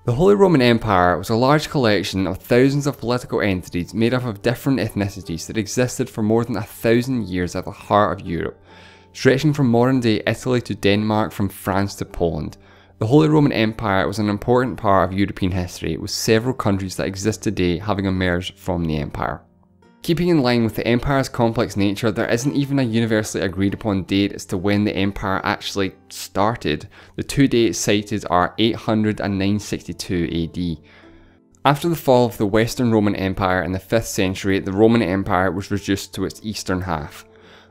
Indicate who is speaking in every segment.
Speaker 1: The Holy Roman Empire was a large collection of thousands of political entities made up of different ethnicities that existed for more than 1,000 years at the heart of Europe, stretching from modern-day Italy to Denmark, from France to Poland. The Holy Roman Empire was an important part of European history, with several countries that exist today having emerged from the empire. Keeping in line with the empire's complex nature, there isn't even a universally agreed upon date as to when the empire actually started. The two dates cited are 800 and 962 AD. After the fall of the Western Roman Empire in the 5th century, the Roman Empire was reduced to its eastern half.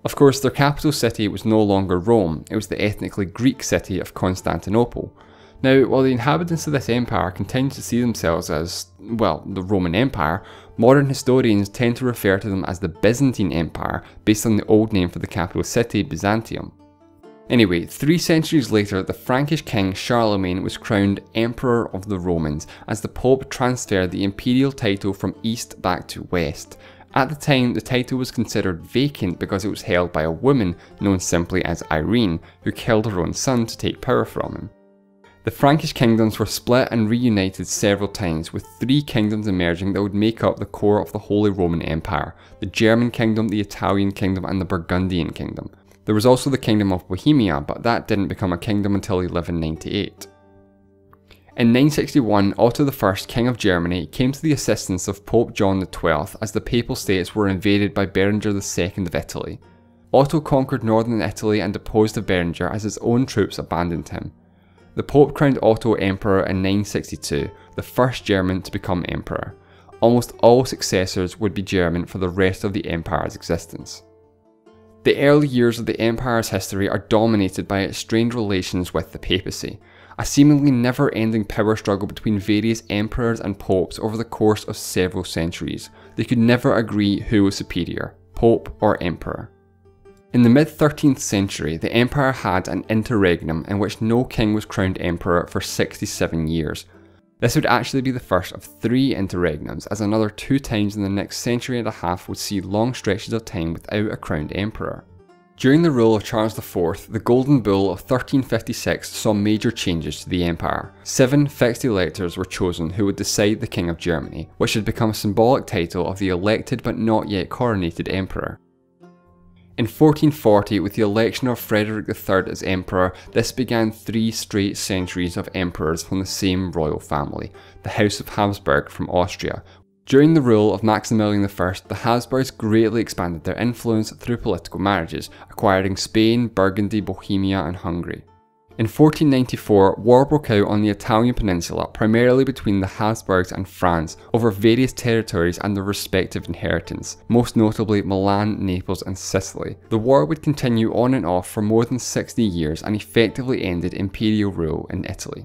Speaker 1: Of course, their capital city was no longer Rome, it was the ethnically Greek city of Constantinople. Now, while the inhabitants of this empire continue to see themselves as, well, the Roman Empire, modern historians tend to refer to them as the Byzantine Empire, based on the old name for the capital city, Byzantium. Anyway, 3 centuries later, the Frankish king Charlemagne was crowned Emperor of the Romans, as the Pope transferred the imperial title from east back to west. At the time, the title was considered vacant because it was held by a woman known simply as Irene, who killed her own son to take power from him. The Frankish kingdoms were split and reunited several times, with 3 kingdoms emerging that would make up the core of the Holy Roman Empire: the German kingdom, the Italian kingdom, and the Burgundian kingdom. There was also the kingdom of Bohemia, but that didn't become a kingdom until 1198. In 961, Otto I, King of Germany, came to the assistance of Pope John XII as the Papal States were invaded by Berenger II of Italy. Otto conquered northern Italy and deposed the Berenger as his own troops abandoned him. The Pope crowned Otto Emperor in 962, the first German to become Emperor. Almost all successors would be German for the rest of the Empire's existence. The early years of the Empire's history are dominated by its strained relations with the papacy, a seemingly never-ending power struggle between various emperors and popes over the course of several centuries. They could never agree who was superior, pope or emperor. In the mid-13th century, the empire had an interregnum in which no king was crowned emperor for 67 years. This would actually be the first of 3 interregnums, as another 2 times in the next century and a half would see long stretches of time without a crowned emperor. During the rule of Charles IV, the Golden Bull of 1356 saw major changes to the empire. 7 fixed electors were chosen who would decide the King of Germany, which had become a symbolic title of the elected but not yet coronated emperor. In 1440, with the election of Frederick III as emperor, this began 3 straight centuries of emperors from the same royal family, the House of Habsburg from Austria. During the rule of Maximilian I, the Habsburgs greatly expanded their influence through political marriages, acquiring Spain, Burgundy, Bohemia and Hungary. In 1494, war broke out on the Italian peninsula, primarily between the Habsburgs and France, over various territories and their respective inheritance, most notably Milan, Naples and Sicily. The war would continue on and off for more than 60 years and effectively ended imperial rule in Italy.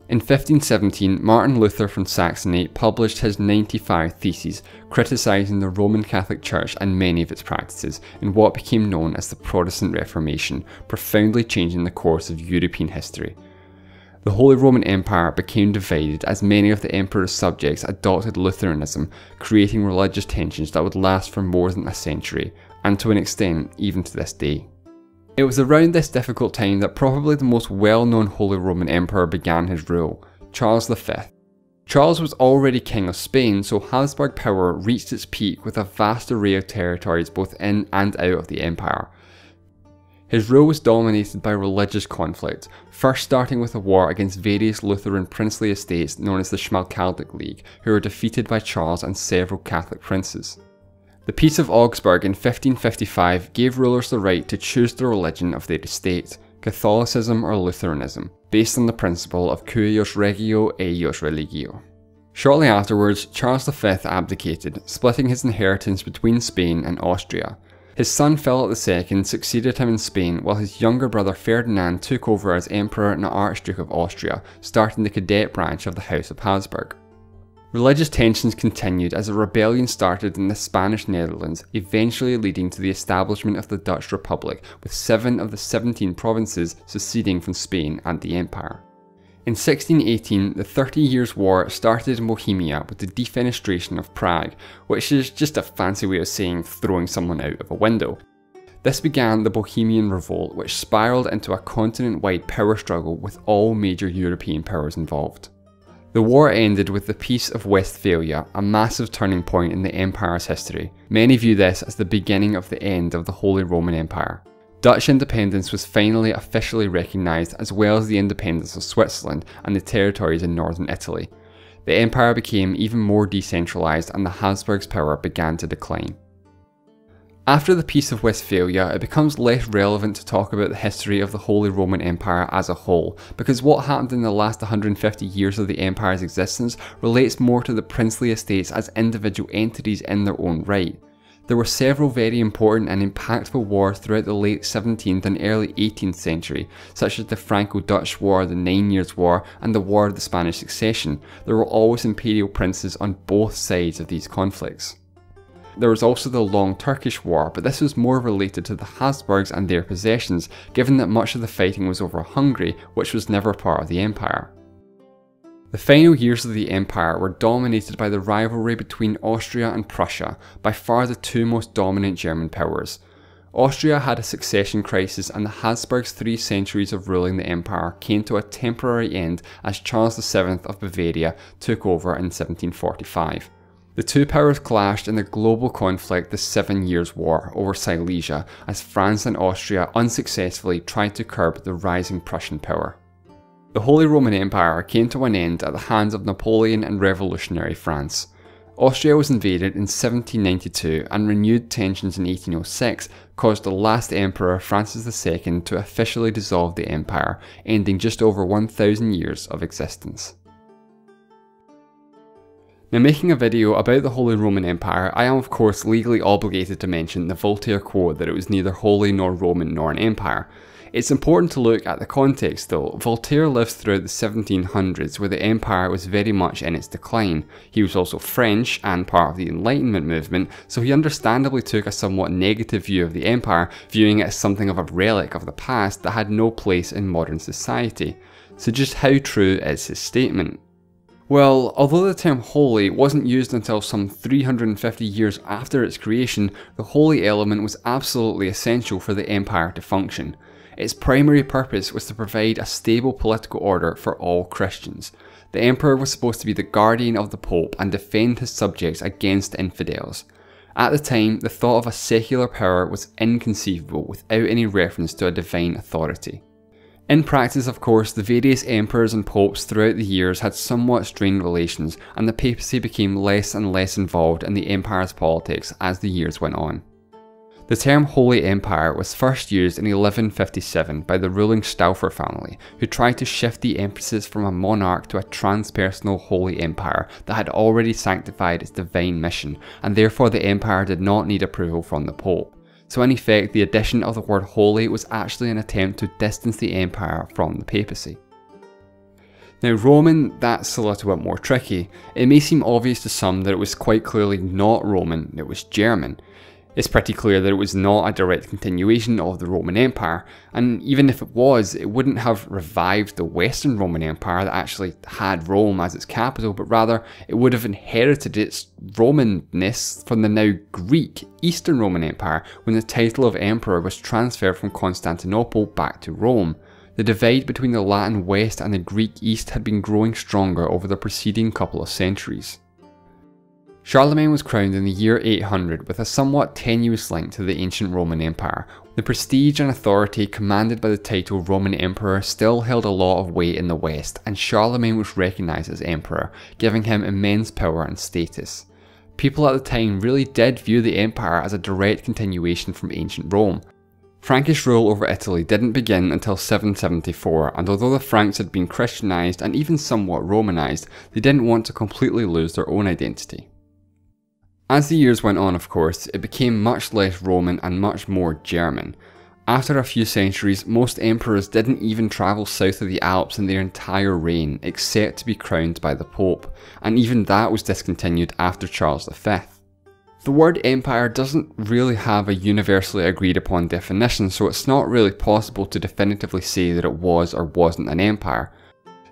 Speaker 1: In 1517, Martin Luther from Saxony published his 95 Theses, criticising the Roman Catholic Church and many of its practices in what became known as the Protestant Reformation, profoundly changing the course of European history. The Holy Roman Empire became divided as many of the emperor's subjects adopted Lutheranism, creating religious tensions that would last for more than a century, and to an extent even to this day. It was around this difficult time that probably the most well-known Holy Roman Emperor began his rule, Charles V. Charles was already King of Spain, so Habsburg power reached its peak with a vast array of territories both in and out of the empire. His rule was dominated by religious conflict, first starting with a war against various Lutheran princely estates known as the Schmalkaldic League, who were defeated by Charles and several Catholic princes. The Peace of Augsburg in 1555 gave rulers the right to choose the religion of their estate, Catholicism or Lutheranism, based on the principle of cuius regio eius religio. Shortly afterwards, Charles V abdicated, splitting his inheritance between Spain and Austria. His son Philip II succeeded him in Spain, while his younger brother Ferdinand took over as Emperor and Archduke of Austria, starting the cadet branch of the House of Habsburg. Religious tensions continued as a rebellion started in the Spanish Netherlands, eventually leading to the establishment of the Dutch Republic, with 7 of the 17 provinces seceding from Spain and the Empire. In 1618, the 30 Years' War started in Bohemia with the defenestration of Prague, which is just a fancy way of saying throwing someone out of a window. This began the Bohemian Revolt, which spiralled into a continent-wide power struggle with all major European powers involved. The war ended with the Peace of Westphalia, a massive turning point in the empire's history. Many view this as the beginning of the end of the Holy Roman Empire. Dutch independence was finally officially recognised, as well as the independence of Switzerland and the territories in northern Italy. The empire became even more decentralised and the Habsburgs' power began to decline. After the Peace of Westphalia, it becomes less relevant to talk about the history of the Holy Roman Empire as a whole, because what happened in the last 150 years of the empire's existence relates more to the princely estates as individual entities in their own right. There were several very important and impactful wars throughout the late 17th and early 18th century, such as the Franco-Dutch War, the 9 Years' War, and the War of the Spanish Succession. There were always imperial princes on both sides of these conflicts. There was also the Long Turkish War, but this was more related to the Habsburgs and their possessions, given that much of the fighting was over Hungary, which was never part of the empire. The final years of the empire were dominated by the rivalry between Austria and Prussia, by far the two most dominant German powers. Austria had a succession crisis, and the Habsburgs' 3 centuries of ruling the empire came to a temporary end as Charles VII of Bavaria took over in 1745. The two powers clashed in the global conflict, the 7 Years' War, over Silesia, as France and Austria unsuccessfully tried to curb the rising Prussian power. The Holy Roman Empire came to an end at the hands of Napoleon and revolutionary France. Austria was invaded in 1792, and renewed tensions in 1806 caused the last emperor, Francis II, to officially dissolve the empire, ending just over 1,000 years of existence. Now, making a video about the Holy Roman Empire, I am of course legally obligated to mention the Voltaire quote that it was neither holy nor Roman nor an empire. It's important to look at the context though. Voltaire lived throughout the 1700s, where the empire was very much in its decline. He was also French and part of the Enlightenment movement, so he understandably took a somewhat negative view of the empire, viewing it as something of a relic of the past that had no place in modern society. So just how true is his statement? Well, although the term holy wasn't used until some 350 years after its creation, the holy element was absolutely essential for the empire to function. Its primary purpose was to provide a stable political order for all Christians. The emperor was supposed to be the guardian of the Pope and defend his subjects against infidels. At the time, the thought of a secular power was inconceivable without any reference to a divine authority. In practice, of course, the various emperors and popes throughout the years had somewhat strained relations, and the papacy became less and less involved in the empire's politics as the years went on. The term Holy Empire was first used in 1157 by the ruling Stauffer family, who tried to shift the emphasis from a monarch to a transpersonal Holy Empire that had already sanctified its divine mission, and therefore the empire did not need approval from the Pope. So in effect, the addition of the word holy was actually an attempt to distance the empire from the papacy. Now Roman, that's a little bit more tricky. It may seem obvious to some that it was quite clearly not Roman, it was German. It's pretty clear that it was not a direct continuation of the Roman Empire, and even if it was, it wouldn't have revived the Western Roman Empire that actually had Rome as its capital, but rather it would have inherited its Romanness from the now Greek Eastern Roman Empire when the title of emperor was transferred from Constantinople back to Rome. The divide between the Latin West and the Greek East had been growing stronger over the preceding couple of centuries. Charlemagne was crowned in the year 800 with a somewhat tenuous link to the ancient Roman Empire. The prestige and authority commanded by the title Roman Emperor still held a lot of weight in the West, and Charlemagne was recognised as emperor, giving him immense power and status. People at the time really did view the empire as a direct continuation from ancient Rome. Frankish rule over Italy didn't begin until 774, and although the Franks had been Christianised and even somewhat Romanised, they didn't want to completely lose their own identity. As the years went on, of course, it became much less Roman and much more German. After a few centuries, most emperors didn't even travel south of the Alps in their entire reign, except to be crowned by the Pope, and even that was discontinued after Charles V. The word empire doesn't really have a universally agreed upon definition, so it's not really possible to definitively say that it was or wasn't an empire.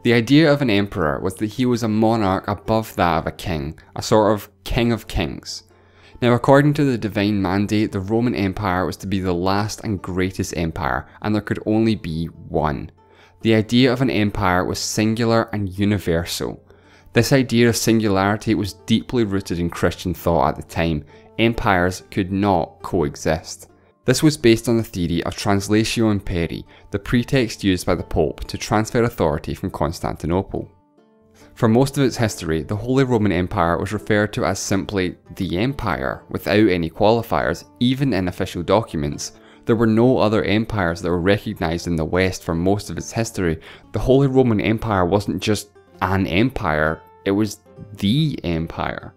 Speaker 1: The idea of an emperor was that he was a monarch above that of a king, a sort of king of kings. Now, according to the divine mandate, the Roman Empire was to be the last and greatest empire, and there could only be one. The idea of an empire was singular and universal. This idea of singularity was deeply rooted in Christian thought at the time. Empires could not coexist. This was based on the theory of translatio imperii, the pretext used by the Pope to transfer authority from Constantinople. For most of its history, the Holy Roman Empire was referred to as simply the Empire, without any qualifiers, even in official documents. There were no other empires that were recognised in the West for most of its history. The Holy Roman Empire wasn't just an empire, it was the empire.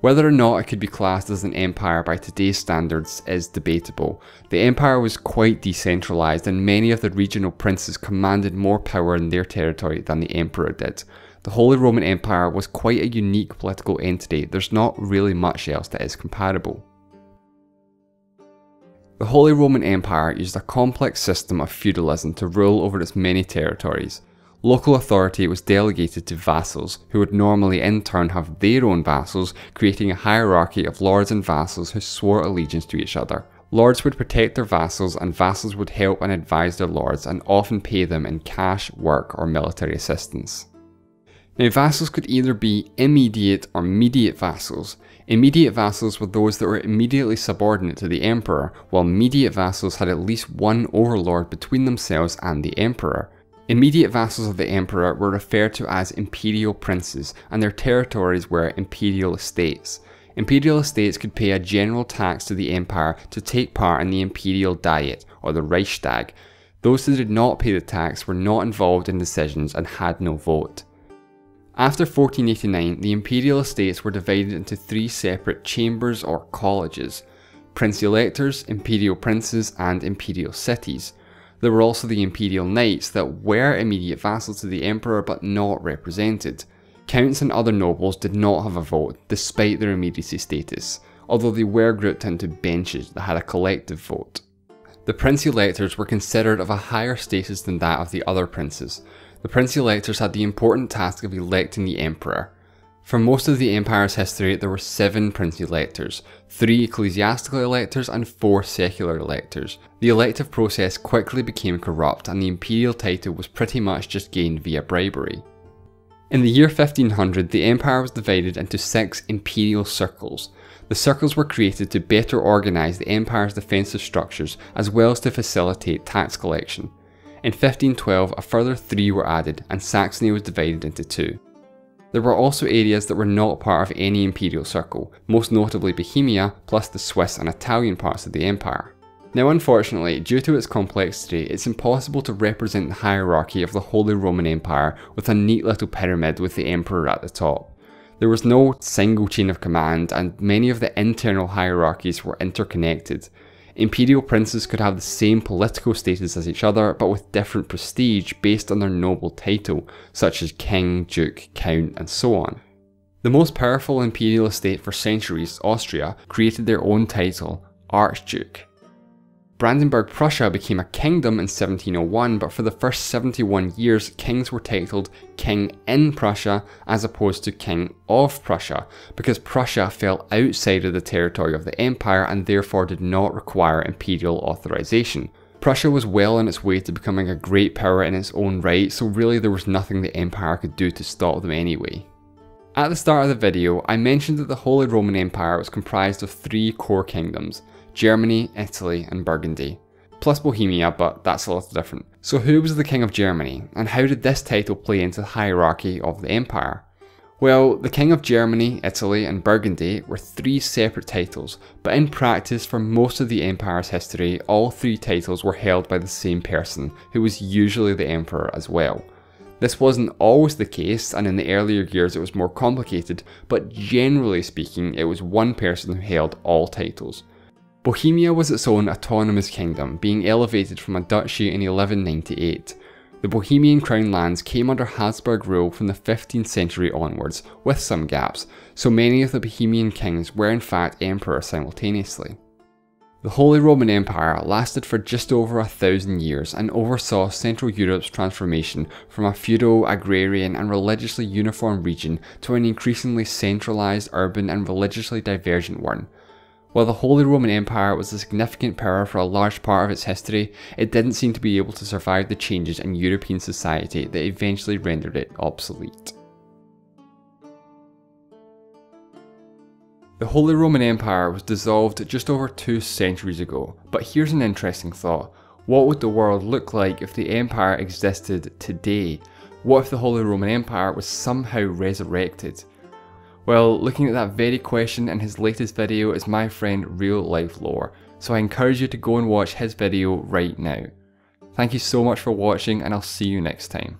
Speaker 1: Whether or not it could be classed as an empire by today's standards is debatable. The empire was quite decentralised and many of the regional princes commanded more power in their territory than the emperor did. The Holy Roman Empire was quite a unique political entity. There's not really much else that is comparable. The Holy Roman Empire used a complex system of feudalism to rule over its many territories. Local authority was delegated to vassals, who would normally in turn have their own vassals, creating a hierarchy of lords and vassals who swore allegiance to each other. Lords would protect their vassals, and vassals would help and advise their lords and often pay them in cash, work, or military assistance. Now, vassals could either be immediate or mediate vassals. Immediate vassals were those that were immediately subordinate to the emperor, while mediate vassals had at least one overlord between themselves and the emperor. Immediate vassals of the emperor were referred to as imperial princes, and their territories were imperial estates. Imperial estates could pay a general tax to the empire to take part in the imperial diet, or the Reichstag. Those who did not pay the tax were not involved in decisions and had no vote. After 1489, the imperial estates were divided into three separate chambers or colleges: prince-electors, imperial princes, and imperial cities. There were also the imperial knights that were immediate vassals to the emperor but not represented. Counts and other nobles did not have a vote despite their immediacy status, although they were grouped into benches that had a collective vote. The prince-electors were considered of a higher status than that of the other princes. The prince-electors had the important task of electing the emperor. For most of the empire's history, there were 7 prince-electors, 3 ecclesiastical electors and 4 secular electors. The elective process quickly became corrupt and the imperial title was pretty much just gained via bribery. In the year 1500, the empire was divided into 6 imperial circles. The circles were created to better organise the empire's defensive structures as well as to facilitate tax collection. In 1512, a further 3 were added and Saxony was divided into 2. There were also areas that were not part of any imperial circle, most notably Bohemia, plus the Swiss and Italian parts of the empire. Now unfortunately, due to its complexity, it's impossible to represent the hierarchy of the Holy Roman Empire with a neat little pyramid with the emperor at the top. There was no single chain of command and many of the internal hierarchies were interconnected. Imperial princes could have the same political status as each other, but with different prestige based on their noble title, such as king, duke, count, and so on. The most powerful imperial estate for centuries, Austria, created their own title, Archduke. Brandenburg Prussia became a kingdom in 1701, but for the first 71 years, kings were titled King in Prussia as opposed to King of Prussia, because Prussia fell outside of the territory of the empire and therefore did not require imperial authorization. Prussia was well on its way to becoming a great power in its own right, so really there was nothing the empire could do to stop them anyway. At the start of the video, I mentioned that the Holy Roman Empire was comprised of 3 core kingdoms: Germany, Italy, and Burgundy, plus Bohemia, but that's a little different. So who was the King of Germany, and how did this title play into the hierarchy of the empire? Well, the King of Germany, Italy, and Burgundy were 3 separate titles, but in practice for most of the empire's history, all 3 titles were held by the same person, who was usually the emperor as well. This wasn't always the case, and in the earlier years it was more complicated, but generally speaking it was one person who held all titles. Bohemia was its own autonomous kingdom, being elevated from a duchy in 1198. The Bohemian crown lands came under Habsburg rule from the 15th century onwards, with some gaps, so many of the Bohemian kings were in fact emperors simultaneously. The Holy Roman Empire lasted for just over 1,000 years and oversaw Central Europe's transformation from a feudal, agrarian and religiously uniform region to an increasingly centralised, urban and religiously divergent one. While the Holy Roman Empire was a significant power for a large part of its history, it didn't seem to be able to survive the changes in European society that eventually rendered it obsolete. The Holy Roman Empire was dissolved just over 2 centuries ago, but here's an interesting thought. What would the world look like if the empire existed today? What if the Holy Roman Empire was somehow resurrected? Well, looking at that very question in his latest video is my friend Real Life Lore, so I encourage you to go and watch his video right now. Thank you so much for watching, and I'll see you next time.